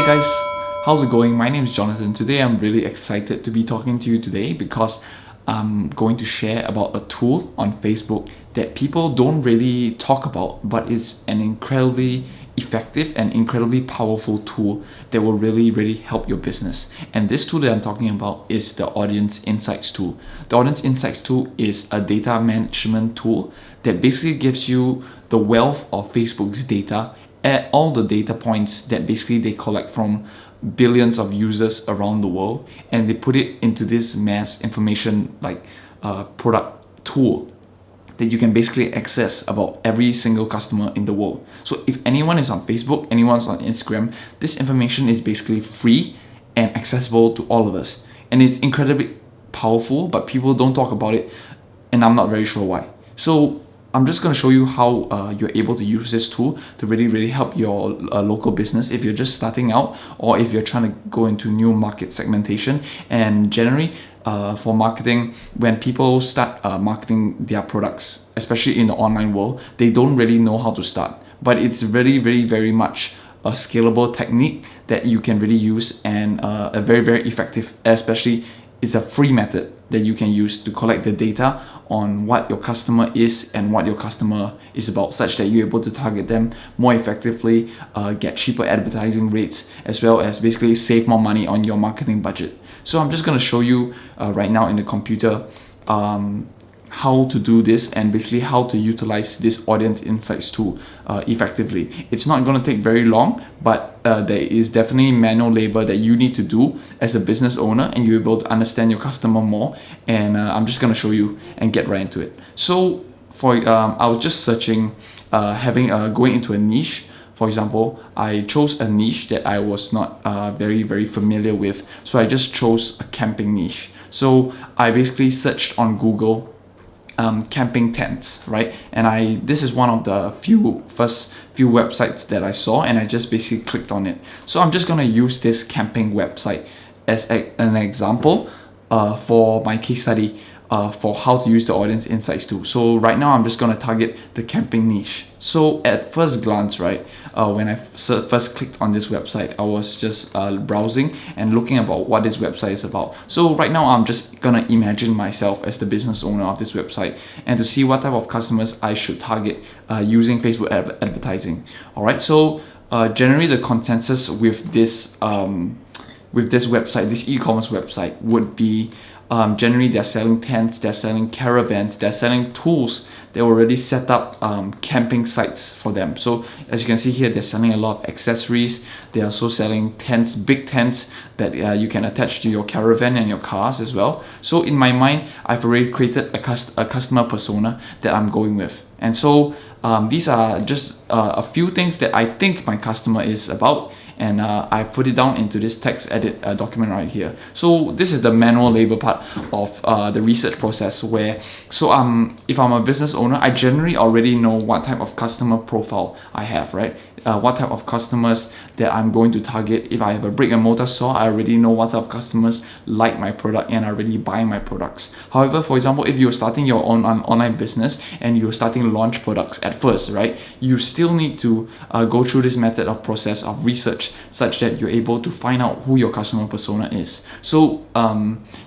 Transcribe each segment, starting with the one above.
Hey guys, how's it going? My name is Jonathan. Today I'm really excited to be talking to you today because I'm going to share about a tool on Facebook that people don't really talk about, but it's an incredibly effective and incredibly powerful tool that will really help your business. And this tool that I'm talking about is the Audience Insights tool. The Audience Insights tool is a data management tool that basically gives you the wealth of Facebook's data at all the data points that basically they collect from billions of users around the world, and they put it into this mass information product tool that you can basically access about every single customer in the world. So if anyone is on Facebook, anyone's on Instagram, this information is basically free and accessible to all of us. And it's incredibly powerful, but people don't talk about it, and I'm not very sure why. So I'm just going to show you how you're able to use this tool to really help your local business if you're just starting out, or if you're trying to go into new market segmentation. And generally for marketing, when people start marketing their products, especially in the online world, they don't really know how to start. But it's very much a scalable technique that you can really use, and a very effective, especially it's a free method that you can use to collect the data on what your customer is and what your customer is about, such that you're able to target them more effectively, get cheaper advertising rates, as well as basically save more money on your marketing budget. So I'm just going to show you right now in the computer how to do this, and basically how to utilize this Audience Insights tool effectively. It's not going to take very long, but there is definitely manual labor that you need to do as a business owner, and you're able to understand your customer more. And I'm just going to show you and get right into it. So I was just searching, going into a niche. For example, I chose a niche that I was not very familiar with. So I just chose a camping niche. So I basically searched on Google camping tents, right? And this is one of the first few websites that I saw, and I just basically clicked on it. So I'm just gonna use this camping website as an example for my case study for how to use the Audience Insights tool. So right now I'm just gonna target the camping niche. So at first glance, right, when I first clicked on this website, I was just browsing and looking about what this website is about. So right now I'm just gonna imagine myself as the business owner of this website, and to see what type of customers I should target using Facebook advertising. All right, so generally the consensus with this website, this e-commerce website, would be generally they're selling tents, they're selling caravans, they're selling tools. They already set up camping sites for them. So as you can see here, they're selling a lot of accessories. They're also selling tents, big tents that you can attach to your caravan and your cars as well. So in my mind, I've already created a customer persona that I'm going with. And so these are just a few things that I think my customer is about. And I put it down into this text edit document right here. So this is the manual labor part of the research process, where if I'm a business owner, I generally already know what type of customer profile I have, right? What type of customers that I'm going to target. If I have a brick and mortar store, I already know what type of customers like my product and are already buying my products. However, for example, if you're starting your own online business and you're starting to launch products at first, right, you still need to go through this method of process of research, such that you're able to find out who your customer persona is. So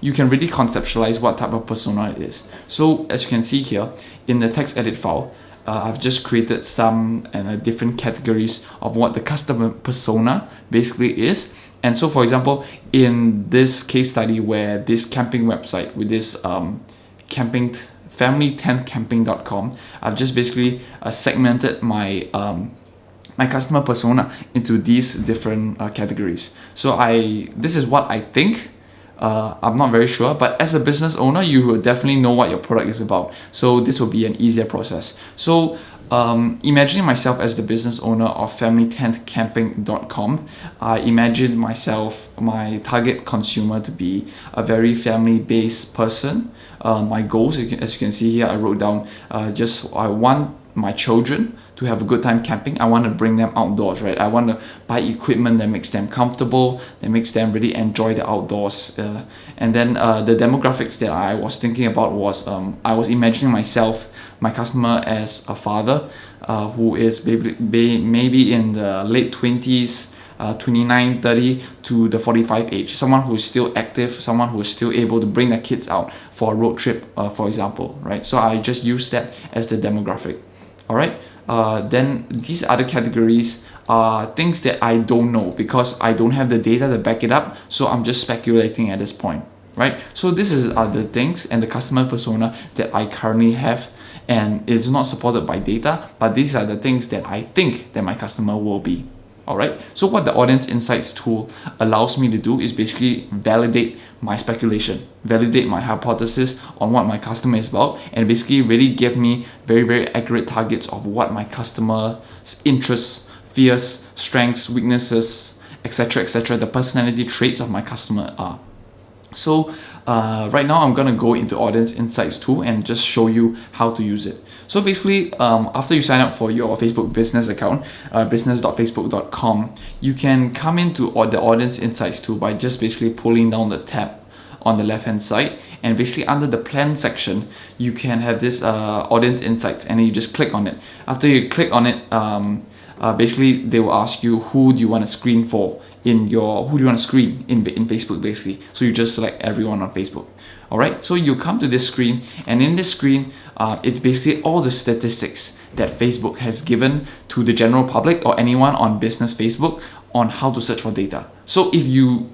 you can really conceptualize what type of persona it is. So as you can see here in the text edit file, I've just created some different categories of what the customer persona basically is. And so, for example, in this case study where this camping website with this familytentcamping.com, I've just basically segmented my customer persona into these different categories. So this is what I think. I'm not very sure, but as a business owner, you will definitely know what your product is about. So this will be an easier process. So imagining myself as the business owner of familytentcamping.com, I imagine my target consumer to be a very family-based person. My goals, as you can see here, I wrote down I want my children to have a good time camping. I want to bring them outdoors, right? I want to buy equipment that makes them comfortable, that makes them really enjoy the outdoors. And then the demographics that I was thinking about was I was imagining my customer as a father who is maybe in the late 20s, 29, 30 to the 45 age, someone who is still active, someone who is still able to bring their kids out for a road trip, for example, right? So I just use that as the demographic. All right. Then these other categories are things that I don't know because I don't have the data to back it up. So I'm just speculating at this point, right? So this is other things and the customer persona that I currently have, and it's not supported by data, but these are the things that I think that my customer will be. All right. So what the Audience Insights tool allows me to do is basically validate my speculation, validate my hypothesis on what my customer is about, and basically really give me very, very accurate targets of what my customer's interests, fears, strengths, weaknesses, etc., the personality traits of my customer are. So right now I'm gonna go into Audience Insights tool and just show you how to use it. So basically, after you sign up for your Facebook business account, business.facebook.com, you can come into the Audience Insights tool by just basically pulling down the tab on the left hand side, and basically under the plan section you can have this Audience Insights, and then you just click on it. After you click on it, basically they will ask you who do you want to screen for in Facebook basically. So you just select everyone on Facebook. All right, so you come to this screen, and in this screen it's basically all the statistics that Facebook has given to the general public or anyone on business Facebook on how to search for data. So if you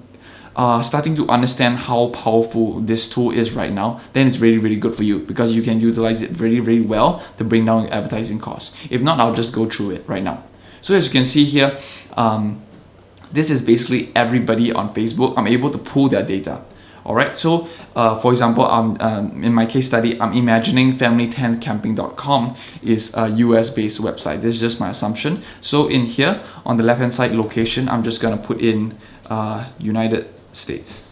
are starting to understand how powerful this tool is right now, then it's really, really good for you because you can utilize it very, very well to bring down your advertising costs. If not, I'll just go through it right now. So as you can see here, this is basically everybody on Facebook. I'm able to pull their data. All right. So, for example, in my case study, I'm imagining family10camping.com is a US-based website. This is just my assumption. So in here on the left-hand side location, I'm just gonna put in United States.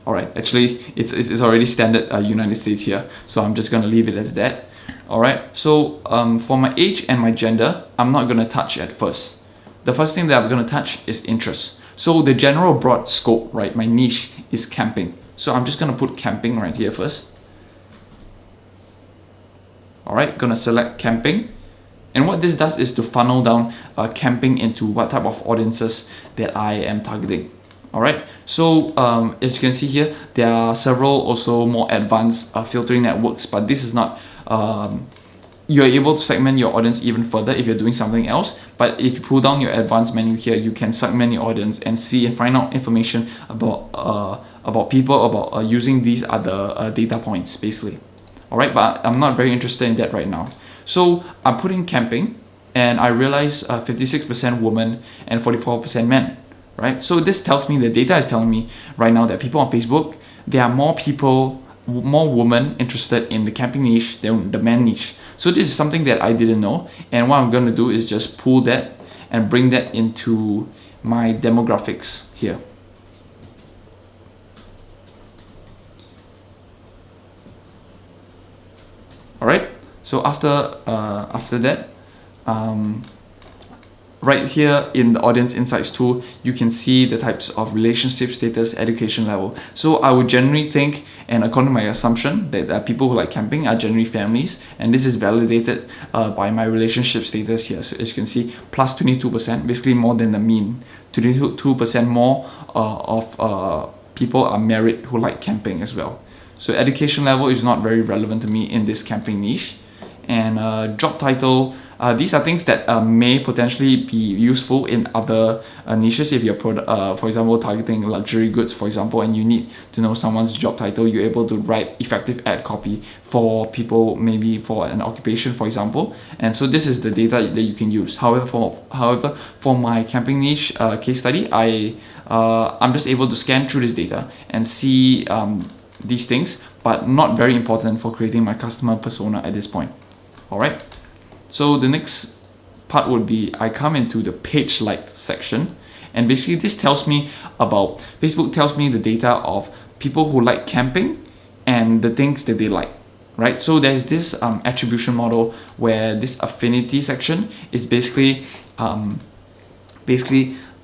All right. Actually, it's already standard United States here, so I'm just gonna leave it as that. All right. So for my age and my gender, I'm not gonna touch at first. The first thing that I'm gonna touch is interest. So the general broad scope, right, my niche is camping. So I'm just gonna put camping right here first. All right, gonna select camping. And what this does is to funnel down camping into what type of audiences that I am targeting. All right, so as you can see here, there are several also more advanced filtering networks, but this is not, you're able to segment your audience even further if you're doing something else. But if you pull down your advanced menu here, you can segment your audience and see and find out information about people, about using these other data points basically. All right, but I'm not very interested in that right now. So I'm putting camping, and I realize 56% women and 44% men. Right, so this tells me, the data is telling me right now that people on Facebook, there are more women interested in the camping niche than the man niche. So this is something that I didn't know, and what I'm going to do is just pull that and bring that into my demographics here. All right, so after that, right here in the Audience Insights tool, you can see the types of relationship status, education level. So I would generally think, and according to my assumption, that people who like camping are generally families, and this is validated by my relationship status here. So as you can see, plus 22%, basically more than the mean. 22% more of people are married who like camping as well. So education level is not very relevant to me in this camping niche. And job title, these are things that may potentially be useful in other niches. If you're, for example, targeting luxury goods, for example, and you need to know someone's job title, you're able to write effective ad copy for people, maybe for an occupation, for example. And so this is the data that you can use. However, for my camping niche case study, I'm just able to scan through this data and see these things, but not very important for creating my customer persona at this point. All right. So the next part would be I come into the page liked section, and basically this tells me about, Facebook tells me the data of people who like camping and the things that they like, right? So there's this attribution model where this affinity section is basically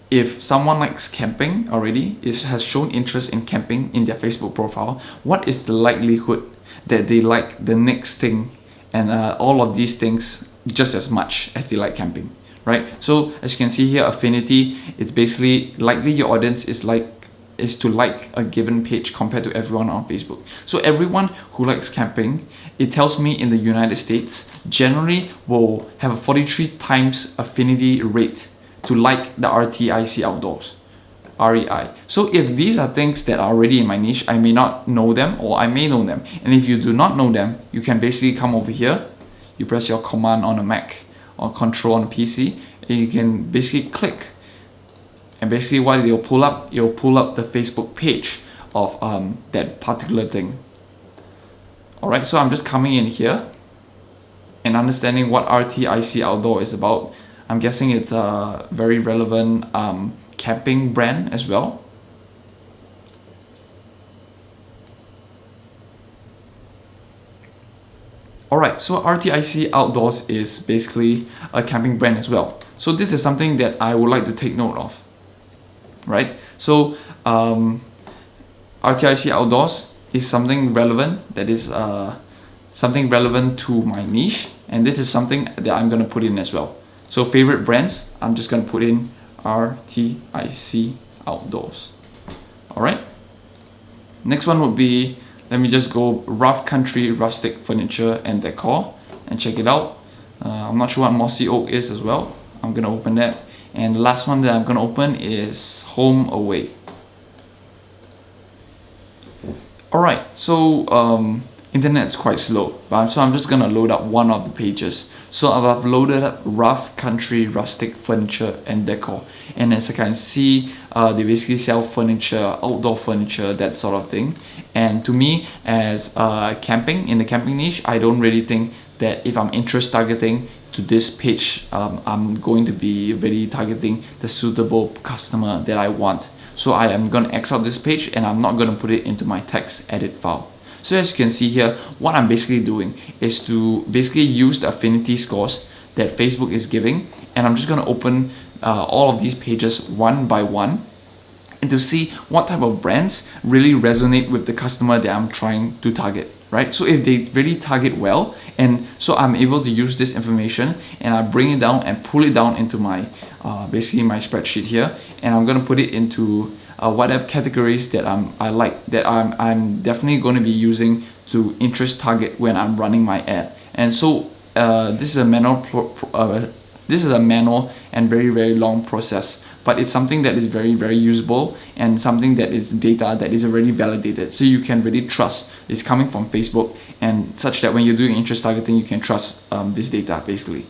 if someone likes camping already, has shown interest in camping in their Facebook profile, what is the likelihood that they like the next thing and all of these things just as much as they like camping, right? So as you can see here, affinity, it's basically likely your audience is to like a given page compared to everyone on Facebook. So everyone who likes camping, it tells me in the United States, generally will have a 43 times affinity rate to like the RTIC outdoors. REI. So if these are things that are already in my niche, I may not know them or I may know them. And if you do not know them, you can basically come over here, you press your command on a Mac or control on a PC, and you can basically click. And basically what you'll pull up the Facebook page of that particular thing. Alright, so I'm just coming in here and understanding what RTIC Outdoor is about. I'm guessing it's a very relevant camping brand as well. Alright, so RTIC Outdoors is basically a camping brand as well. So this is something that I would like to take note of. Right? So RTIC Outdoors is something relevant, that is something relevant to my niche, and this is something that I'm going to put in as well. So favorite brands, I'm just going to put in RTIC Outdoors. Alright, next one would be, let me just go rough country rustic furniture and decor and check it out. I'm not sure what mossy oak is as well. I'm going to open that. And the last one that I'm going to open is home away. Alright, so internet is quite slow, so I'm just going to load up one of the pages. So I've loaded up rough country rustic furniture and decor, and as I can see, they basically sell furniture, outdoor furniture, that sort of thing. And to me, as camping, in the camping niche, I don't really think that if I'm interest targeting to this page, I'm going to be really targeting the suitable customer that I want. So I am going to X out this page and I'm not going to put it into my text edit file. So as you can see here, what I'm basically doing is to basically use the affinity scores that Facebook is giving, and I'm just going to open all of these pages one by one and to see what type of brands really resonate with the customer that I'm trying to target, right? So if they really target well, and so I'm able to use this information and I bring it down and pull it down into my basically my spreadsheet here, and I'm going to put it into whatever categories that I like, that I'm definitely going to be using to interest target when I'm running my ad. And so this is a manual and very long process, but it's something that is very usable and something that is data that is already validated, so you can really trust it's coming from Facebook, and such that when you're doing interest targeting, you can trust this data basically.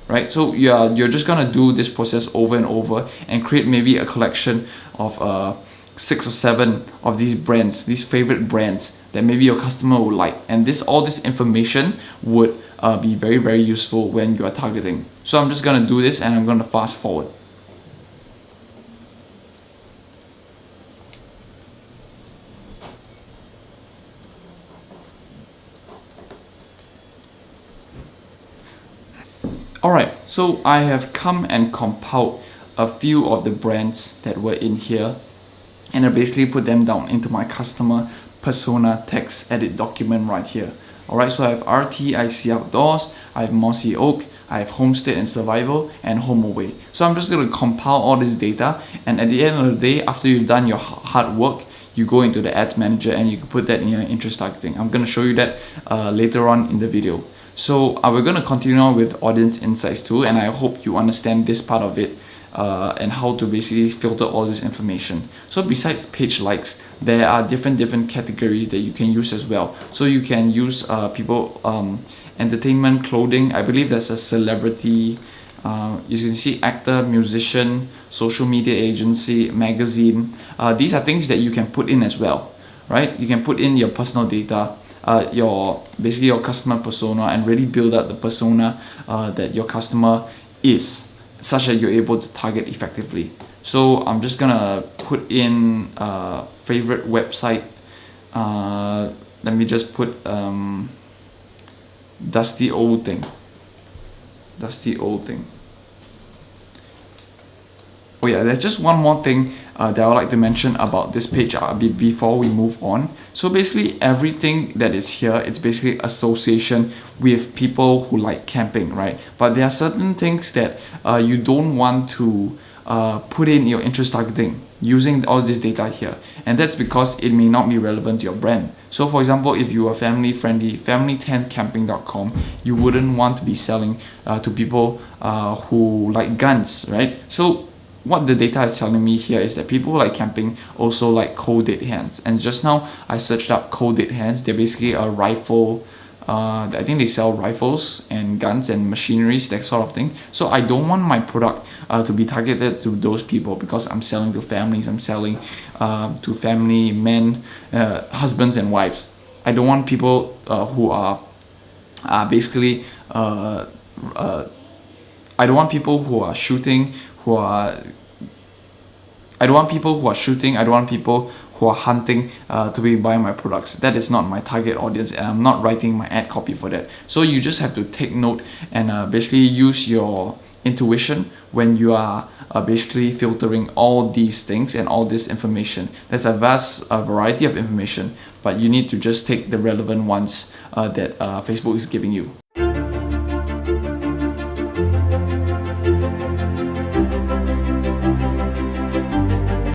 Right? So you're just gonna do this process over and over and create maybe a collection of 6 or 7 of these brands, these favorite brands that maybe your customer would like, and all this information would be very useful when you are targeting. So I'm just gonna do this and I'm gonna fast forward. Alright, so I have come and compiled a few of the brands that were in here, and I basically put them down into my customer persona text edit document right here. Alright, so I have RTIC Outdoors, I have Mossy Oak, I have Homestead and Survival, and Home Away. So I'm just going to compile all this data, and at the end of the day, after you've done your hard work, you go into the ads manager and you can put that in your interest targeting. I'm going to show you that later on in the video. So we're going to continue on with audience insights too, and I hope you understand this part of it and how to basically filter all this information. So besides page likes, there are different categories that you can use as well. So you can use people, entertainment, clothing. I believe there's a celebrity, you can see actor, musician, social media agency, magazine. These are things that you can put in as well, right? You can put in your personal data, basically your customer persona, and really build up the persona that your customer is, such that you're able to target effectively. So I'm just gonna put in favorite website. Let me just put dusty old thing. Oh yeah, there's just one more thing that I would like to mention about this page before we move on. So basically everything that is here, it's basically association with people who like camping, right? But there are certain things that you don't want to put in your interest targeting using all this data here, and that's because it may not be relevant to your brand. So for example, if you are family friendly, familytentcamping.com, you wouldn't want to be selling to people who like guns, right? So what the data is telling me here is that people who like camping also like cold dead hands. And just now I searched up cold dead hands. They're basically a rifle. I think they sell rifles and guns and machineries, that sort of thing. So I don't want my product to be targeted to those people, because I'm selling to families, I'm selling to family men, husbands and wives. I don't want people who are basically I don't want people who are shooting, who are I don't want people who are shooting, I don't want people who are hunting to be buying my products. That is not my target audience, and I'm not writing my ad copy for that. So you just have to take note and basically use your intuition when you are basically filtering all these things and all this information. There's a vast variety of information, but you need to just take the relevant ones that Facebook is giving you.